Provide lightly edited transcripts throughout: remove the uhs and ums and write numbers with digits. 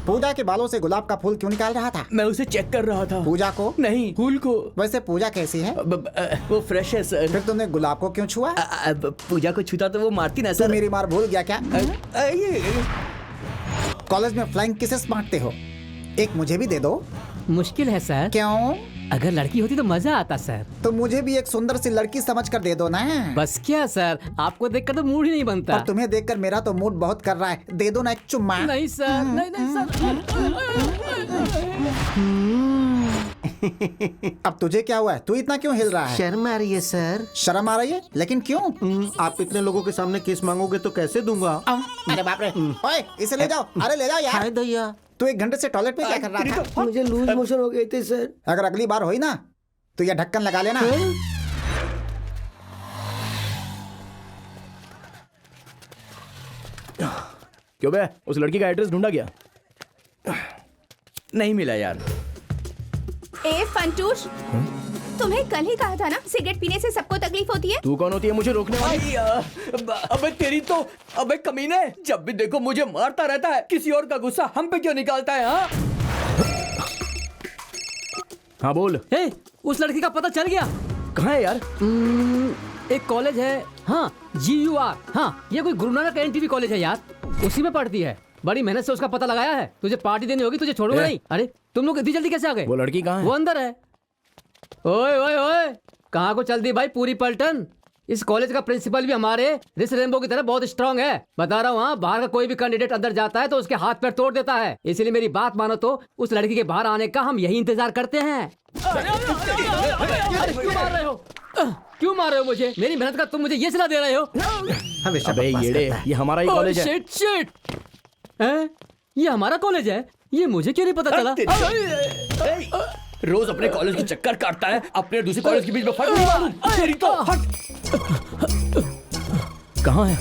पूजा के बालों से गुलाब का फूल क्यों निकाल रहा था? मैं उसे चेक कर रहा था। पूजा को? नहीं, फूल को। वैसे पूजा कैसी है? वो फ्रेश है सर। फिर तुमने गुलाब को क्यों छुआ? पूजा को छूता तो वो मारती ना तू सर। मेरी मार भूल गया क्या? कॉलेज में फ्लाइंग किसेस बांटते हो, एक मुझे भी दे दो। मुश्किल है सर। क्यों? अगर लड़की होती तो मजा आता सर। तो मुझे भी एक सुंदर सी लड़की समझ कर दे दो ना। बस क्या सर, आपको देखकर तो मूड ही नहीं बनता। पर तुम्हें देखकर मेरा तो मूड बहुत कर रहा है, दे दो ना एक चुम्मा। नहीं सर, नहीं सर। अब तुझे क्या हुआ है? तू इतना क्यों हिल रहा है? शर्म आ रही है सर। शर्म आ रही है? लेकिन क्यों? आप इतने लोगों के सामने किस मांगोगे तो कैसे दूंगा? अरे बाप रे! ओए, इसे ले जाओ। अरे ले जाओ यार। हाय दैया, तू 1 घंटे से टॉयलेट में क्या कर रहा था? मुझे लूज मोशन हो गए थे सर। अगर अगली बार हुई ना तो ये ढक्कन लगा लेना। क्यों बे, उस लड़की का एड्रेस ढूंढा गया? नहीं मिला यार। ए फंटूश, तुम्हें कल ही कहा था ना सिगरेट पीने से सबको तकलीफ होती है। तू कौन होती है मुझे रोकने वाली? अबे तेरी तो, अबे कमीने, जब भी देखो मुझे मारता रहता है। किसी और का गुस्सा हम पे क्यों निकालता है? हाँ बोल। हे, उस लड़की का पता चल गया। कहाँ है यार? एक कॉलेज है, हाँ GUR। हाँ, ये कोई गुरु नानक NTV कॉलेज है यार, उसी में पढ़ती है। बड़ी मेहनत से उसका पता लगाया है। तुझे पार्टी देनी होगी, तुझे छोड़ूंगा नहीं। अरे तुम लोग इतनी जल्दी कैसे आ गए? वो लड़की कहाँ है? वो अंदर है। ओए ओए ओए, कहाँ को चल दी भाई पूरी पलटन? इस कॉलेज का प्रिंसिपल भी हमारे रिस रेनबो की तरह बहुत स्ट्रांग है। बता रहा हूँ, हाँ, बाहर का कोई भी कैंडिडेट अंदर जाता है तो उसके हाथ पैर तोड़ देता है। इसलिए मेरी बात मानो तो उस लड़की के बाहर आने का हम यही इंतजार करते हैं। क्यों मार रहे हो? क्यों मार रहे हो मुझे? मेरी मेहनत का तुम मुझे ये सलाह दे रहे हो? हमेशा अबे बकवास येड़े, करता है। ये हमारा ही कॉलेज है। शिट शिट, ये हमारा कॉलेज है? ये मुझे क्यों नहीं पता चला? रोज अपने कॉलेज के चक्कर काटता है, अपने दूसरे कॉलेज के बीच में फट नहीं मालूम। तेरी तो हट। कहाँ है?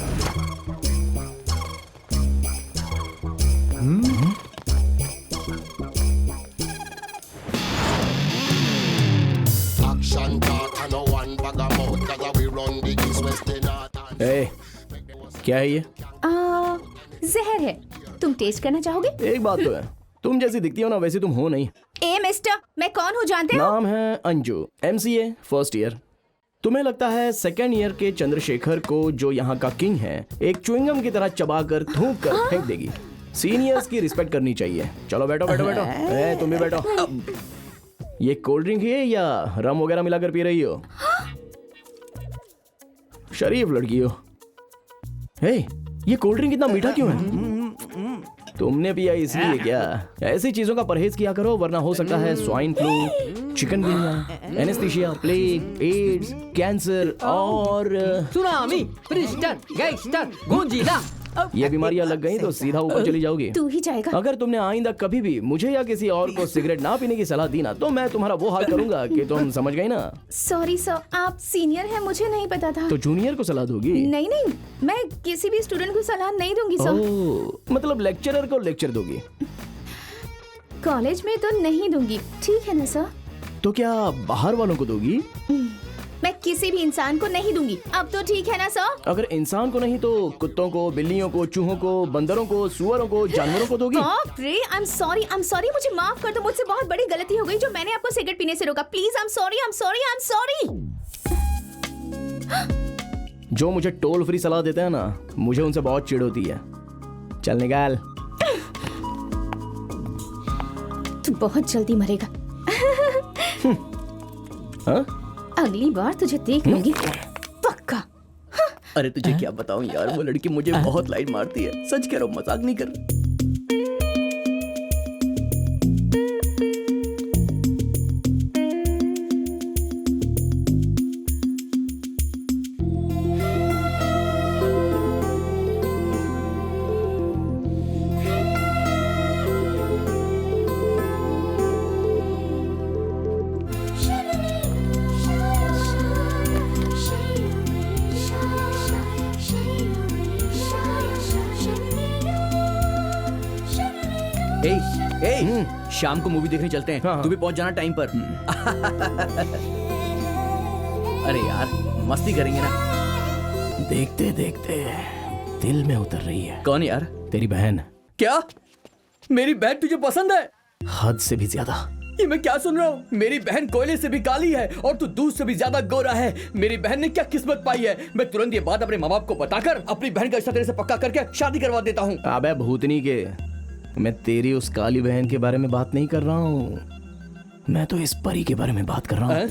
ए, क्या है ये? जहर है। तुम टेस्ट करना चाहोगे? एक बात तो है, तुम जैसी दिखती हो ना वैसी तुम हो नहीं। ए मिस्टर, मैं कौन हूँ जानते हो? नाम है अंजू, MCA फर्स्ट ईयर। तुम्हें लगता है सेकेंड ईयर के चंद्रशेखर को, जो यहाँ का किंग है, एक च्युइंगम की तरह चबाकर थूक कर फेंक देगी। सीनियर्स की रिस्पेक्ट करनी चाहिए। चलो बैठो बैठो बैठो। ए, तुम भी बैठो। ये कोल्ड ड्रिंक है या रम वगैरह मिलाकर पी रही हो? शरीफ लड़की हो। हे, ये कोल्ड ड्रिंक इतना मीठा क्यों है? तुमने पिया इसलिए क्या? ऐसी चीजों का परहेज किया करो, वरना हो सकता है swine flu, chikungunya, anaesthesia, plague, AIDS, cancer और सुनामी, फ्रिस्टर, गैंगस्टर, गोंजीला। ये बीमारियां लग गई तो सीधा ऊपर चली जाओगी। तू ही जाएगा। अगर तुमने आइंदा कभी भी मुझे या किसी और को सिगरेट ना पीने की सलाह दी ना, तो मैं तुम्हारा वो हाल करूंगा कि तुम समझ गई ना। सॉरी सर, आप सीनियर हैं, मुझे नहीं पता था। तो जूनियर को सलाह दोगी? नहीं नहीं, मैं किसी भी स्टूडेंट को सलाह नहीं दूंगी सर। ओह, मतलब लेक्चरर को लेक्चर दोगी? कॉलेज में तो नहीं दूंगी, ठीक है ना सर? तो क्या बाहर वालों को दोगी? मैं किसी भी इंसान को नहीं दूंगी। अब तो ठीक है ना सर? अगर इंसान को नहीं तो कुत्तों को, बिल्लियों को, चूहों को, बंदरों को, सुअरों को, जानवरों को दोगी? बाप रे, आई एम सॉरी, मुझे माफ कर दो। मुझसे बहुत बड़ी गलती हो गई जो मैंने आपको सिगरेट पीने से रोका। Please, I am sorry. जो मुझे टोल फ्री सलाह देते हैं ना, मुझे उनसे बहुत चिढ़ होती है। चल निकाल। तू बहुत जल्दी मरेगा। हाँ? अगली बार तुझे देख लूंगी पक्का। अरे तुझे क्या बताऊं यार, वो लड़की मुझे बहुत लाइन मारती है। सच कह रहा हूं, मजाक नहीं कर रहा। शाम को मूवी देखने चलते हैं। हाँ। तू भी पहुंच जाना टाइम पर। अरे यार, मस्ती करेंगे ना। देखते देखते दिल में उतर रही है। कौन यार? तेरी बहन। क्या? मेरी बहन तुझे पसंद है? हद से भी ज्यादा। ये मैं क्या सुन रहा हूँ? मेरी बहन कोयले से भी काली है और तू दूध से भी ज्यादा गोरा है। मेरी बहन ने क्या किस्मत पाई है। मैं तुरंत ये बात अपने माँ बाप को बताकर अपनी बहन का रिश्ता तेरे से पक्का करके शादी करवा देता हूँ। अबे भूतनी के, मैं तेरी उस काली बहन के बारे में बात नहीं कर रहा हूँ, मैं तो इस परी के बारे में बात कर रहा हूँ।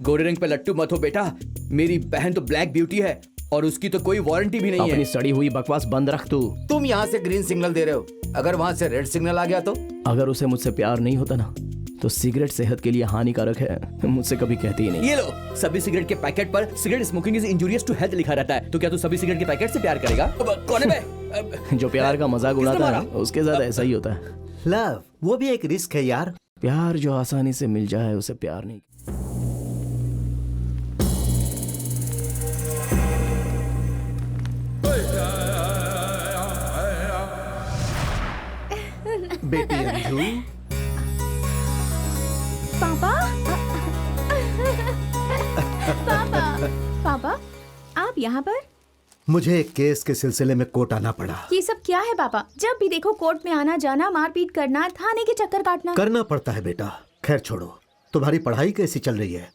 गोरे रंग पे लट्टू मत हो बेटा। मेरी बहन तो ब्लैक ब्यूटी है और उसकी तो कोई वारंटी भी नहीं अपनी है। सड़ी हुई बकवास बंद रख तू। तुम यहाँ से ग्रीन सिग्नल दे रहे हो, अगर वहाँ से रेड सिग्नल आ गया तो? अगर उसे मुझसे प्यार नहीं होता ना तो सिगरेट सेहत के लिए हानिकारक है, मुझसे कभी कहती ही नहीं। ये लो, सभी सिगरेट के पैकेट पर cigarette smoking is injurious to health लिखा रहता है। तो क्या तू सभी सिगरेट के पैकेट से प्यार करेगा? कौन है बे? जो प्यार का मजाक किसने उड़ाता है मारा? उसके साथ ऐसा ही होता है। लव वो भी एक रिस्क है यार। प्यार जो आसानी से मिल जाए उसे प्यार नहीं। बेटी अंजू, पापा पापा पापा आप यहाँ पर? मुझे एक केस के सिलसिले में कोर्ट आना पड़ा। ये सब क्या है पापा? जब भी देखो कोर्ट में आना जाना, मारपीट करना, थाने के चक्कर काटना। करना पड़ता है बेटा। खैर छोड़ो, तुम्हारी पढ़ाई कैसी चल रही है?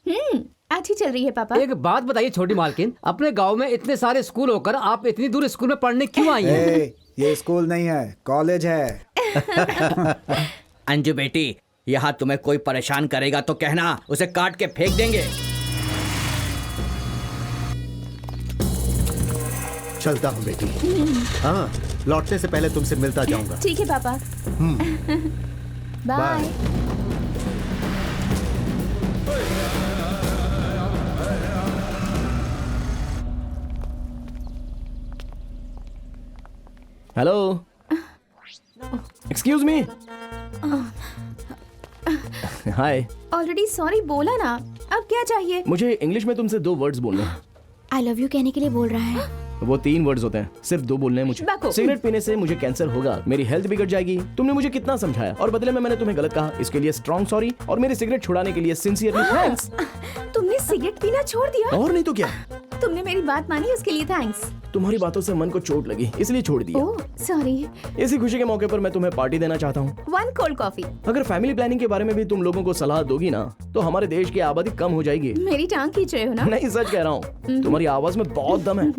अच्छी चल रही है पापा। एक बात बताइए छोटी मालकिन, अपने गांव में इतने सारे स्कूल होकर आप इतनी दूर स्कूल में पढ़ने क्यों आई हैं? ये स्कूल नहीं है, कॉलेज है। अंजू बेटी, यहाँ तुम्हें कोई परेशान करेगा तो कहना, उसे काट के फेंक देंगे। चलता हूँ बेटी। हाँ, लौटने से पहले तुमसे मिलता जाऊंगा। ठीक है पापा। Bye. Hello, excuse me. Hi. Already sorry बोला ना, अब क्या चाहिए? मुझे इंग्लिश में तुमसे 2 वर्ड्स बोलने हैं। आई लव यू कहने के लिए बोल रहा है। वो 3 वर्ड्स होते हैं, सिर्फ 2 बोलने हैं मुझे। बाको। सिगरेट पीने से मुझे कैंसर होगा, मेरी हेल्थ बिगड़ जाएगी। तुमने मुझे कितना समझाया और बदले में मैंने तुम्हें गलत कहा, इसके लिए स्ट्रॉन्ग सॉरी, और मेरी सिगरेट छुड़ाने के लिए सिंसियरली थैंक्स। तुमने सिगरेट पीना छोड़ दिया? और नहीं तो क्या, तुमने मेरी बात मानी, उसके लिए थैंक्स। तुम्हारी बातों से मन को चोट लगी इसलिए छोड़ दिया। Oh sorry. इसी खुशी के मौके पर मैं तुम्हें पार्टी देना चाहता हूँ। 1 कोल्ड कॉफी। अगर फैमिली प्लानिंग के बारे में भी तुम लोगों को सलाह दोगी ना तो हमारे देश की आबादी कम हो जाएगी। मेरी टांग खींच रहे हो ना? नहीं, सच कह रहा हूँ, तुम्हारी आवाज में बहुत दम है।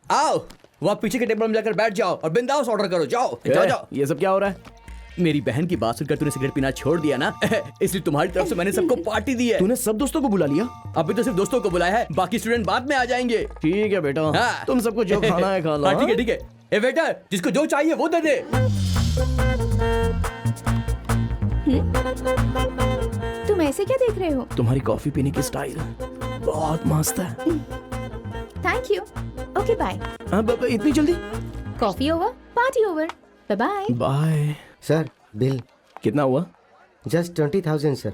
आओ, वहाँ पीछे के टेबल में जाकर बैठ जाओ और बिंदास ऑर्डर करो। जाओ जाओ जाओ। ये सब क्या हो रहा है? मेरी बहन की बात सुनकर तूने सिगरेट पीना छोड़ दिया ना, इसलिए तुम्हारी तरफ से मैंने सबको पार्टी दी है। तूने सब दोस्तों को बुला लिया? अभी तो सिर्फ दोस्तों को बुलाया है, बाकी स्टूडेंट बाद में आ जाएंगे। ठीक है बेटा, हाँ। तुम सबको जो खाना है खा लो। हाँ, ठीक है ठीक है। ए वेटर, जिसको जो चाहिए वो दे दे। तुम ऐसे क्या देख रहे हो? तुम्हारी कॉफी पीने की स्टाइल बहुत मस्त है। Thank you. Okay bye. अब इतनी जल्दी? Coffee over, party over. Bye bye. Bye. Sir bill कितना हुआ? Just 20,000 sir.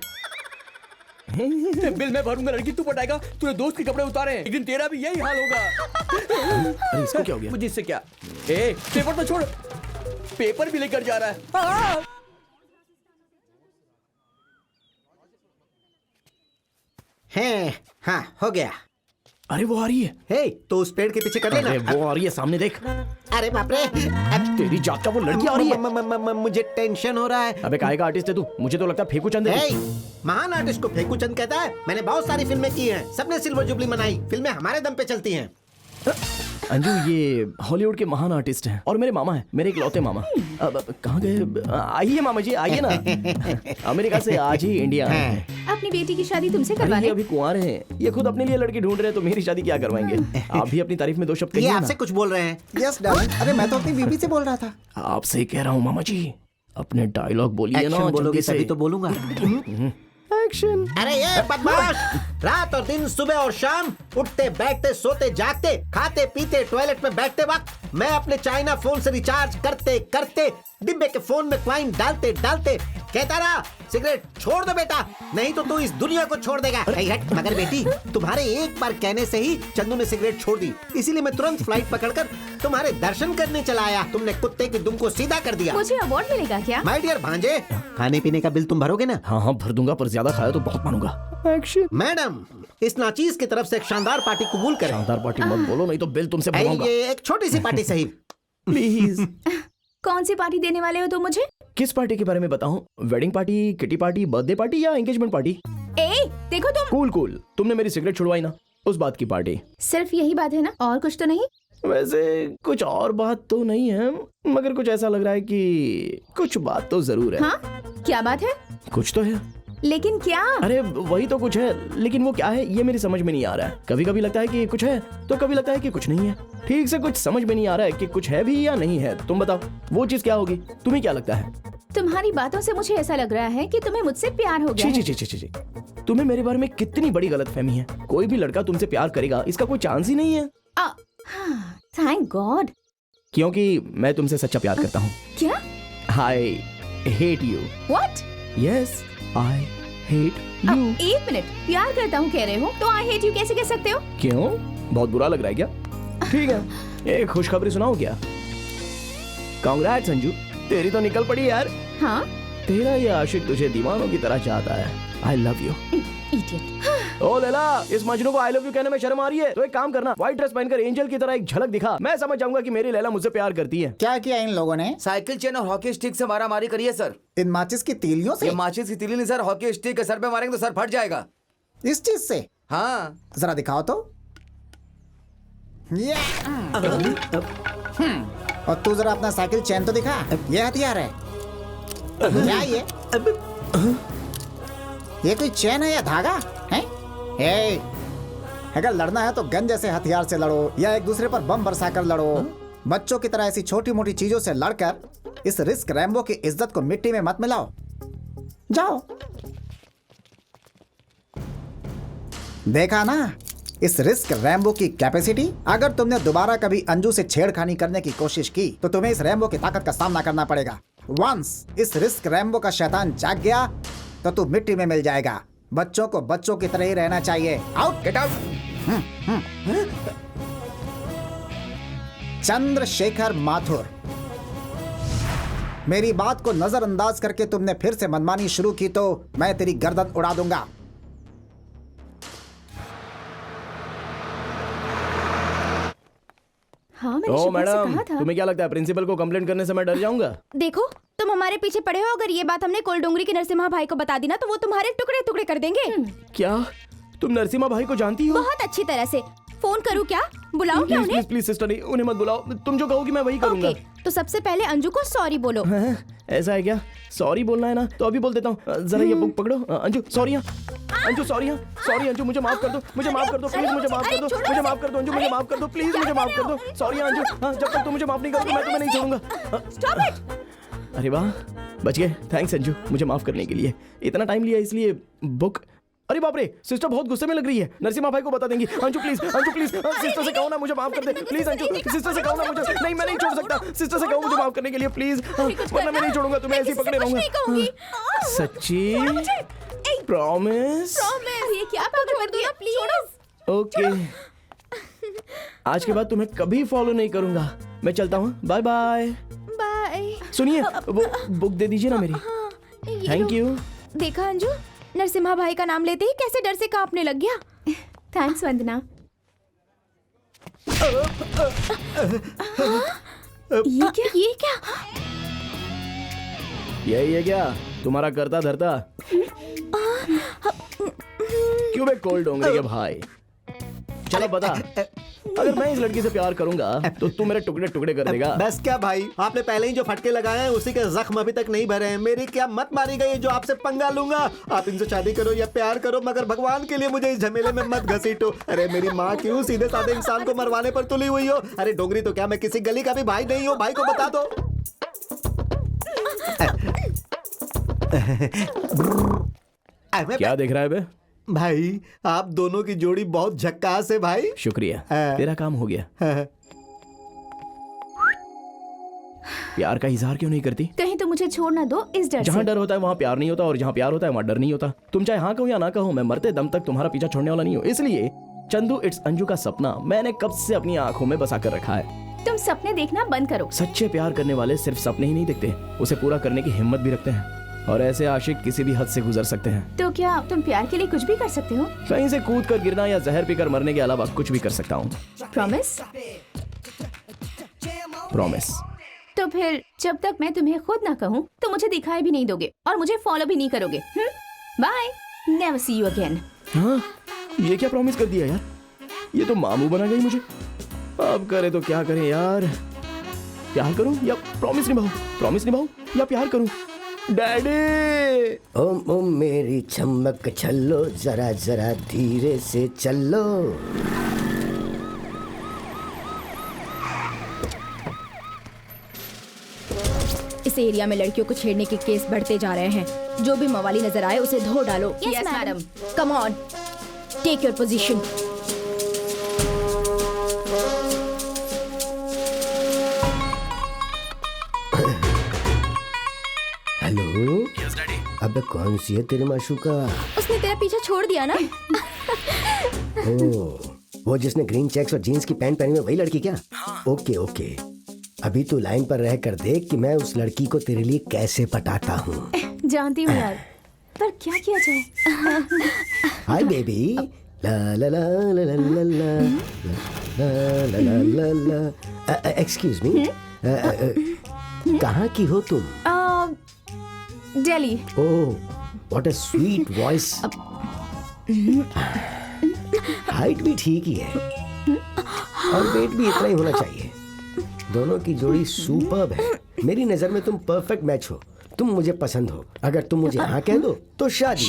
बिल मैं भरूंगा, लड़की तू पटाएगा। तूने दोस्त के कपड़े उतारे हैं, एक दिन तेरा भी यही हाल होगा। अरे इसको क्या हो गया? मुझे इससे क्या? ए, पेपर तो छोड़, पेपर भी लेकर जा रहा है। है हाँ, हो गया। अरे वो आ रही है। हे, तो उस पेड़ के पीछे कर अरे लेना। वो आ रही है, सामने देख। अरे बाप रे, अब तेरी जात का वो लड़की आ रही है। मुझे टेंशन हो रहा है। अबे काहे का आर्टिस्ट है तू? मुझे तो लगता है फेंकू चंद है हे, तू। महान आर्टिस्ट को फेंकू चंद कहता है। मैंने बहुत सारी फिल्में की हैं, सबने सिल्वर जुबली मनाई। फिल्में हमारे दम पे चलती हैं। अंजू ये हॉलीवुड के महान आर्टिस्ट हैं और मेरे मामा हैं, मेरे इकलौते मामा। अब कहाँ गए? आइए मामा जी, आइए ना। अमेरिका से आज ही इंडिया आए हैं। अपनी बेटी की शादी तुमसे अरे करवाने? ये अभी कुंवारे हैं, ये खुद अपने लिए लड़की ढूंढ रहे हैं तो मेरी शादी क्या करवाएंगे? आप भी अपनी तारीफ में 2 शब्द ये कहिए आपसे ना। कुछ बोल रहे हैं? यस डार्लिंग, अरे मैं तो अपनी बीवी से बोल रहा था। आपसे ही कह रहा हूँ मामा जी, अपने डायलॉग बोलिए ना एक्शन बोलोगे जल्दी से। तभी तो बोलूंगा। एक्शन। अरे ये बदमाश, रात और दिन, सुबह और शाम, उठते बैठते सोते जागते, खाते पीते टॉयलेट में बैठते वक्त मैं अपने चाइना फोन से रिचार्ज करते करते, डिब्बे के फोन में क्वाइन डालते डालते कहता रहा, सिगरेट छोड़ दो बेटा, नहीं तो तू इस दुनिया को छोड़ देगा। मगर बेटी, तुम्हारे एक बार कहने से ही चंदू ने सिगरेट छोड़ दी, इसीलिए मैं तुरंत फ्लाइट पकड़कर तुम्हारे दर्शन करने चला आया। तुमने कुत्ते की दुम को सीधा कर दिया। मुझे अवार्ड मिलेगा क्या? माय डियर भांजे, खाने पीने का बिल तुम भरोगे ना? हाँ हाँ भर दूंगा, पर ज्यादा खाया तो बहुत मानूंगा। एक्शन। मैडम, इस नाचीज की तरफ से एक शानदार पार्टी कबूल करें। शानदार पार्टी मत बोलो, नहीं तो बिल तुमसे भरवाऊंगा। ये एक छोटी सी पार्टी सही। प्लीज। कौन सी पार्टी देने वाले हो तुम मुझे? किस पार्टी के बारे में बताऊं? Wedding party, kitty party, birthday party या एंगेजमेंट पार्टी? ए, देखो तुम। कूल कूल, तुमने मेरी सिगरेट छुड़वाई ना, उस बात की पार्टी। सिर्फ यही बात है ना, और कुछ तो नहीं? वैसे कुछ और बात तो नहीं है, मगर कुछ ऐसा लग रहा है कि कुछ बात तो जरूर है। हाँ, क्या बात है? कुछ तो है, लेकिन क्या? अरे वही तो कुछ है, लेकिन वो क्या है ये मेरी समझ में नहीं आ रहा है। कभी कभी लगता है कि कुछ है तो कभी लगता है कि कुछ नहीं है। ठीक से कुछ समझ में नहीं आ रहा है कि कुछ है भी या नहीं है। तुम बताओ वो चीज क्या होगी? तुम्हें क्या लगता है? तुम्हारी बातों से मुझे ऐसा लग रहा है कि तुम्हें मुझसे प्यार हो गया छी है। छी छी छी छी, तुम्हें मेरे बारे में कितनी बड़ी गलतफहमी है। कोई भी लड़का तुमसे प्यार करेगा इसका कोई चांस ही नहीं है। Thank God. क्योंकि मैं तुमसे सच्चा प्यार करता हूँ। क्या? I hate you. What? Yes, I hate you. एक मिनट, प्यार करता हूँ कह रहे हो तो आई हेट यू कैसे कह सकते हो? क्यों, बहुत बुरा लग रहा है क्या? ठीक है, एक खुशखबरी सुनाओ क्या? कांग्रेट्स अंजू, तेरी तो निकल पड़ी यार। हाँ? तेरा ये आशिक तुझे दीवानों की तरह चाहता है। I love you. इडियट। ओ लैला, इस मजनू को आई लव यू कहने में शर्म आ रही है तो एक काम करना, व्हाइट ड्रेस पहनकर एंजल की तरह एक झलक दिखा। मैं समझ जाऊंगा कि मेरी लैला मुझसे प्यार करती है। क्या किया इन लोगों ने? साइकिल चेन और हॉकी स्टिक से मारामारी करी है सर। इन माचिस की तीलियों से? ये माचिस की तीली नहीं सर, हॉकी स्टिक के सर पे मारेंगे तो सर फट जाएगा। इस चीज से? हाँ। जरा दिखाओ तो। और तू जरा अपना साइकिल चेन तो दिखा। ये हथियार है क्या? ये कोई चेन है या धागा है? हे, अगर लड़ना है तो गन जैसे हथियार से लड़ो या एक दूसरे पर बम बरसा कर लड़ो। बच्चों की तरह ऐसी छोटी मोटी चीजों से लड़कर इस रिस्क रैम्बो की इज्जत को मिट्टी में मत मिलाओ। जाओ। देखा ना इस रिस्क रैम्बो की कैपेसिटी? अगर तुमने दोबारा कभी अंजू से छेड़खानी करने की कोशिश की तो तुम्हें इस रैम्बो की ताकत का सामना करना पड़ेगा। वंस इस रिस्क रैम्बो का शैतान जाग गया तो तू मिट्टी में मिल जाएगा। बच्चों को बच्चों की तरह ही रहना चाहिए। Out, get out. Chandrashekhar Mathur, मेरी बात को नजरअंदाज करके तुमने फिर से मनमानी शुरू की तो मैं तेरी गर्दन उड़ा दूंगा। हाँ, मैंने ओ शुभम से मैडम, कहा था। तुम्हें क्या लगता है प्रिंसिपल को कंप्लेंट करने से मैं डर जाऊंगा? देखो, तुम हमारे पीछे पड़े हो। अगर ये बात हमने कोलडोंगरी के नरसिम्हा भाई को बता दी ना तो वो तुम्हारे टुकड़े टुकड़े कर देंगे। क्या तुम नरसिम्हा भाई को जानती हो? बहुत अच्छी तरह से। फोन करूँ क्या? बुलाऊं क्या प्लीज उन्हें? प्लीज प्लीज सिस्टर, नहीं उन्हें मत बुलाओ। तुम जो कहोगी मैं वही करूंगा। ओके, तो सबसे पहले अंजू को सॉरी बोलो। हैं? ऐसा है क्या? सॉरी बोलना है ना तो अभी बोल देता हूँ। जरा ये बुक पकड़ो। Anju sorry. Anju sorry. Sorry Anju, मुझे माफ कर दो। मुझे माफ कर दो प्लीज, मुझे माफ कर दो। मुझे माफ कर दो अंजू, मुझे माफ कर दो प्लीज, मुझे माफ कर दो। सॉरी अंजू। हाँ, जब तक तुम मुझे माफ नहीं करोगे मैं तुम्हें नहीं छोड़ूंगा। अरे वाह, बच गए। थैंक्स अंजू मुझे माफ करने के लिए। इतना टाइम लिया इसलिए बुक। अरे बाप रे, सिस्टर बहुत गुस्से में लग रही है। नरसिम्हा भाई को बता देंगी। Anju please, Anju please, sister से कहो ना मुझे माफ कर दे प्लीज। अंजू सिस्टर से कहो ना मुझे। नहीं मैं नहीं छोड़ सकता। सिस्टर से कहो मुझे माफ करने के लिए प्लीज, वरना मैं नहीं छोड़ूंगा तुम्हें, ऐसे ही पकड़े रहूंगा। सच्ची? प्रॉमिस? ये क्या पागल कर दिया? प्लीज। ओके, आज के बाद तुम्हें कभी फॉलो नहीं करूंगा। मैं चलता हूँ, बाय बाय। बाय। सुनिए, वो बुक दे दीजिए ना मेरी। Thank you. देखा अंजू, नरसिम्हा भाई का नाम लेते ही कैसे डर से कांपने लग गया। थैंक्स वंदना। ये क्या? यही है क्या तुम्हारा करता धरता? क्यों बे कोल्ड डोंगरी के भाई? चलो बता, अगर मैं इस लड़की से प्यार करूंगा तो तू मेरे टुकड़े टुकड़े कर देगा। बस क्या भाई, आपने पहले ही जो फटके लगाए हैं उसी के जख्म अभी तक नहीं भरे हैं। मेरी क्या मत मारी गई जो आपसे पंगा लूंगा। आप इनसे शादी करो या प्यार करो, मगर भगवान के लिए मुझे इस झमेले में मत घसीटो। अरे मेरी माँ क्यों सीधे साधे इंसान को मरवाने पर तुली हुई हो? अरे डोंगरी तो क्या मैं किसी गली का भी भाई नहीं हूँ? भाई को बता दो। क्या देख रहा है बे? भाई आप दोनों की जोड़ी बहुत झक्कास है भाई। शुक्रिया, हाँ। तेरा काम हो गया। प्यार का इजहार क्यों नहीं करती? कहीं तो मुझे छोड़ ना दो इस डर जहाँ से। डर होता है वहाँ प्यार नहीं होता, और जहाँ प्यार होता है वहाँ डर नहीं होता। तुम चाहे हाँ कहो या ना कहो, मैं मरते दम तक तुम्हारा पीछा छोड़ने वाला नहीं हूँ। इसलिए चंदू, इट्स अंजू का सपना मैंने कब से अपनी आंखों में बसा कर रखा है। तुम सपने देखना बंद करो। सच्चे प्यार करने वाले सिर्फ सपने ही नहीं देखते, उसे पूरा करने की हिम्मत भी रखते हैं। और ऐसे आशिक किसी भी हद से गुजर सकते हैं। तो क्या तुम प्यार के लिए कुछ भी कर सकते हो? कहीं से कूद कर गिरना या जहर पीकर मरने के अलावा कुछ भी कर सकता हूँ। प्रॉमिस? प्रॉमिस। तो फिर जब तक मैं तुम्हें खुद ना कहूँ तो मुझे दिखाई भी नहीं दोगे और मुझे फॉलो भी नहीं करोगे। Bye, never see you again. हाँ, ये क्या प्रॉमिस कर दिया यार, ये तो मामू बना गई मुझे। अब करे तो क्या करें यार, प्यार करूं या प्रॉमिस निभाऊं या प्यार करूं। डैडी ओम ओम मेरी चमक छल्लो, जरा जरा धीरे से चलो। इस एरिया में लड़कियों को छेड़ने के केस बढ़ते जा रहे हैं। जो भी मवाली नजर आए उसे धो डालो। Yes, madam. Come on, take your position. Hello. Yes daddy. अबे कौन सी है तेरे माशूका? उसने तेरा पीछा छोड़ दिया ना? ओह, वो जिसने ग्रीन चेक्स और जीन्स की पैंट पहनी है वही लड़की क्या? ओके ओके, अभी तू लाइन पर रह कर देख कि मैं उस लड़की को तेरे लिए कैसे पटाता हूँ। जानती हूँ यार, पर क्या किया जाए? हाय बेबी, ला ला ला ला ला ला ला ला ला ला ला। एक्सक्यूज मी, कहाँ की हो तुम? Delhi. Oh, what a sweet voice. Height भी ठीक ही है और वेट भी इतना ही होना चाहिए। दोनों की जोड़ी सुपर्ब है। मेरी नजर में तुम परफेक्ट मैच हो। तुम मुझे पसंद हो। अगर तुम मुझे हाँ कह दो तो शादी।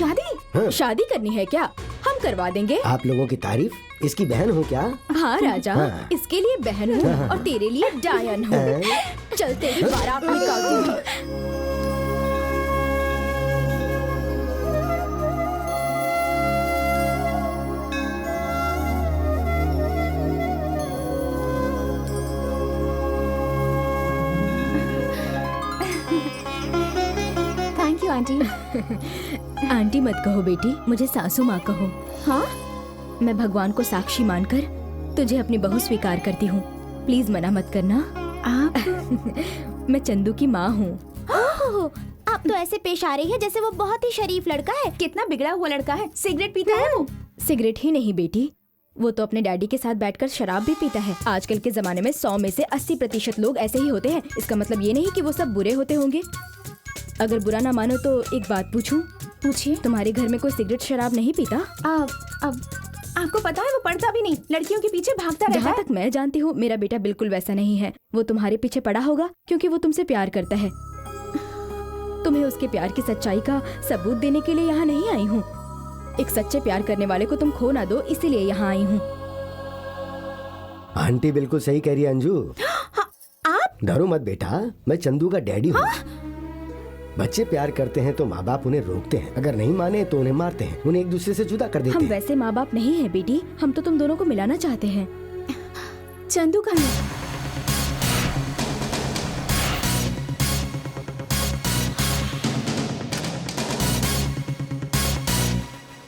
हाँ। शादी करनी है क्या? हम करवा देंगे। आप लोगों की तारीफ, इसकी बहन हो क्या? हाँ राजा, हाँ। इसके लिए बहन हूँ और तेरे लिए डायन हूँ। चल तेरी बारात निकालती हूँ। Thank you aunty. आंटी मत कहो बेटी, मुझे सासू माँ कहो। हाँ? मैं भगवान को साक्षी मानकर तुझे अपनी बहू स्वीकार करती हूँ। प्लीज मना मत करना। आप? मैं चंदू की माँ हूँ। आप तो ऐसे पेश आ रही है जैसे वो बहुत ही शरीफ लड़का है। कितना बिगड़ा हुआ लड़का है, सिगरेट पीता है वो। सिगरेट ही नहीं बेटी, वो तो अपने डैडी के साथ बैठकर शराब भी पीता है। आजकल के जमाने में 100 में से 80% लोग ऐसे ही होते हैं। इसका मतलब ये नहीं कि वो सब बुरे होते होंगे। अगर बुरा ना मानो तो एक बात पूछूं? पूछिए। तुम्हारे घर में कोई सिगरेट शराब नहीं पीता? अब आपको पता है वो पढ़ता भी नहीं, लड़कियों के पीछे भागता रहता जहाँ है। तक मैं जानती हूँ मेरा बेटा बिल्कुल वैसा नहीं है। वो तुम्हारे पीछे पड़ा होगा क्योंकि वो तुमसे प्यार करता है। तुम्हें उसके प्यार की सच्चाई का सबूत देने के लिए यहाँ नहीं आई हूँ। एक सच्चे प्यार करने वाले को तुम खो ना दो, इसीलिए यहाँ आई हूँ। आंटी बिल्कुल सही कह रही है अंजू। आप? डरो मत बेटा, मैं चंदू का डैडी हूँ। बच्चे प्यार करते हैं तो माँ बाप उन्हें रोकते हैं, अगर नहीं माने तो उन्हें मारते हैं, उन्हें एक दूसरे से जुदा कर देते हम हैं। वैसे माँ बाप नहीं है बेटी, हम तो तुम दोनों को मिलाना चाहते हैं। चंदू का है।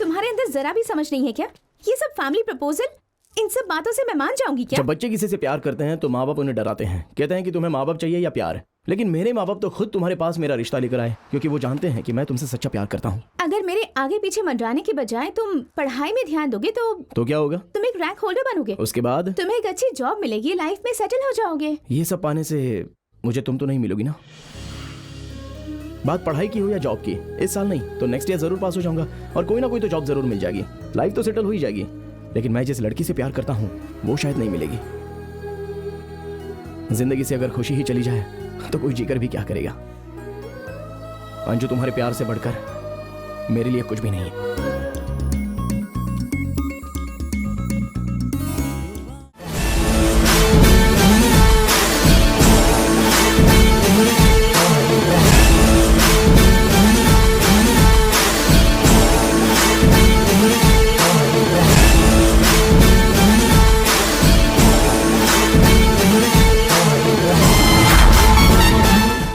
तुम्हारे अंदर जरा भी समझ नहीं है क्या? ये सब फैमिली प्रपोजल, इन सब बातों से मैं मान जाऊंगी क्या? जब बच्चे किसी से प्यार करते हैं तो माँ बाप उन्हें डराते हैं, कहते हैं कि तुम्हें माँ बाप चाहिए या प्यार। लेकिन मेरे माँ बाप तो खुद तुम्हारे पास मेरा रिश्ता लेकर आए, क्योंकि वो जानते हैं कि मैं तुमसे सच्चा प्यार करता हूँ। अगर मेरे आगे पीछे मंडराने के बजाय तुम पढ़ाई में ध्यान दोगे तो क्या होगा? तुम एक रैंक होल्डर बनोगे, उसके बाद तुम्हें एक अच्छी जॉब मिलेगी, लाइफ में सेटल हो जाओगे। ये सब पाने से मुझे तुम तो नहीं मिलोगी ना। बात पढ़ाई की हो या जॉब की, इस साल नहीं तो नेक्स्ट ईयर जरूर पास हो जाऊंगा और कोई ना कोई तो जॉब जरूर मिल जाएगी, लाइफ तो सेटल हो ही जाएगी। लेकिन मैं जिस लड़की से प्यार करता हूँ वो शायद नहीं मिलेगी। जिंदगी से अगर खुशी ही चली जाए तो कोई जीकर भी क्या करेगा। अंजू, तुम्हारे प्यार से बढ़कर मेरे लिए कुछ भी नहीं है।